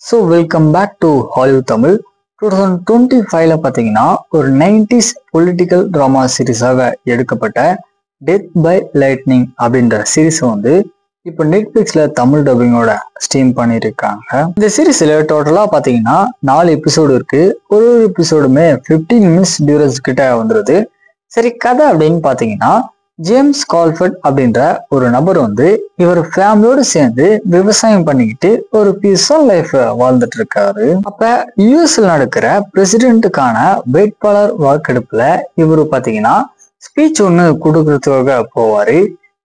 So welcome back to Hollywood Tamil. 2025 பார்த்தீங்கன்னா ஒரு 90s political drama சீரீஸாக எடுக்கப்பட்ட டெத் பை லைட்னிங் அப்படின்ற சீரீஸை இப்போ நெட்ஃபிளிக்ஸ்ல தமிழ் டப்பிங்கோட ஸ்ட்ரீம் பண்ணியிருக்காங்க. இந்த சீரீஸ்ல டோட்டலா பார்த்தீங்கன்னா 4 எபிசோடு இருக்கு. ஒரு எபிசோடுமே 15 மினிட்ஸ் டியூரேஷன் கிட்ட வந்துருது. சரி, கதை அப்படின்னு பார்த்தீங்கன்னா ஜேம்ஸ் கால்ஃபர்ட் அப்படின்ற ஒரு நபர் இவர் ஃபேமிலியோடு சேர்ந்து விவசாயம் பண்ணிக்கிட்டு ஒரு பீஸ்ஃபுல் லைஃப் வாழ்ந்துட்டு இருக்காரு. அப்ப யுஎஸ்ல நடக்கிற பிரசிடென்ட்டுக்கான வேட்பாளர் வாக்கெடுப்புல இவரு பாத்தீங்கன்னா ஸ்பீச் ஒண்ணு கொடுக்கறதுக்காக போவாரு.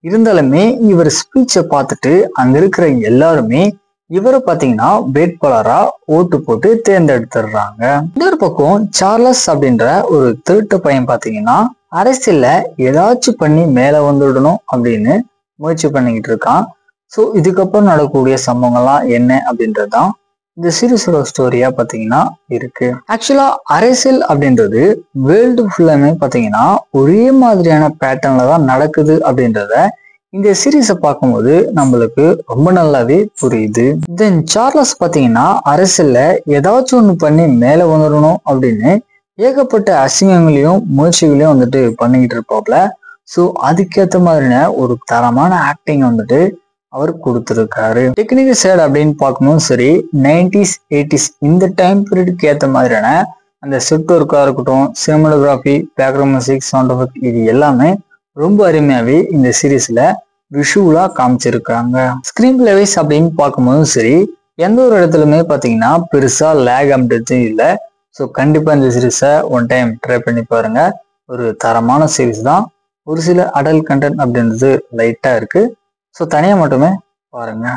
இருந்தாலுமே இவர் ஸ்பீச்சை பார்த்துட்டு அங்க இருக்கிற எல்லாருமே இவரை பாத்தீங்கன்னா வேட்பாளரா ஓட்டு போட்டு தேர்ந்தெடுத்துடுறாங்க. இன்னொரு பக்கம் சார்லஸ் அப்படின்ற ஒரு திருட்டு பையன் பாத்தீங்கன்னா அரசியல்ல ஏதாச்சும் பண்ணி மேல வந்துடணும் அப்படின்னு முயற்சி பண்ணிக்கிட்டு இருக்கான். ஸோ இதுக்கப்புறம் நடக்கக்கூடிய சம்பவங்கள்லாம் என்ன அப்படின்றதுதான் இந்த சீரீஸோட ஸ்டோரியா பாத்தீங்கன்னா இருக்கு. ஆக்சுவலா அரசியல் அப்படின்றது வேர்ல்டு ஃபுல்லாமே பாத்தீங்கன்னா ஒரே மாதிரியான பேட்டர்ன்ல தான் நடக்குது அப்படின்றத இந்த சீரீஸை பார்க்கும்போது நம்மளுக்கு ரொம்ப நல்லாவே புரியுது. தென் சார்லஸ் பாத்தீங்கன்னா அரசியல்ல ஏதாச்சும் ஒண்ணு பண்ணி மேல வந்துடணும் அப்படின்னு ஏகப்பட்ட அசிங்கங்களையும் முயற்சிகளையும் பண்ணிக்கிட்டு இருப்பாப்ல. ஸோ அதுக்கேற்ற மாதிரியான ஒரு தரமான ஆக்டிங் அவர் கொடுத்துருக்காரு. டெக்னிக்கல் சைடு அப்படின்னு பார்க்கும்போது சரி, 90s 80s இந்த டைம் பீரியடுக்கு ஏற்ற மாதிரியான அந்த செட் ஒர்க்கா இருக்கட்டும், cinematography, background music, sound effect, இது எல்லாமே ரொம்ப அருமையாவே இந்த சீரீஸ்ல விஷுவலா காமிச்சிருக்காங்க. ஸ்கிரீன் பிளே வைஸ் அப்படின்னு பார்க்கும்போது சரி, எந்த ஒரு இடத்துலயுமே பாத்தீங்கன்னா பெருசா லேக் அப்படின்றதும் இல்லை. ஸோ கண்டிப்பா இந்த சீரீஸை ஒன் டைம் ட்ரை பண்ணி பாருங்க. ஒரு தரமான சீரீஸ் தான். ஒரு சில அடல்ட் கண்டென்ட் அப்படின்றது லைட்டா இருக்கு. ஸோ தனியா மட்டுமே பாருங்க.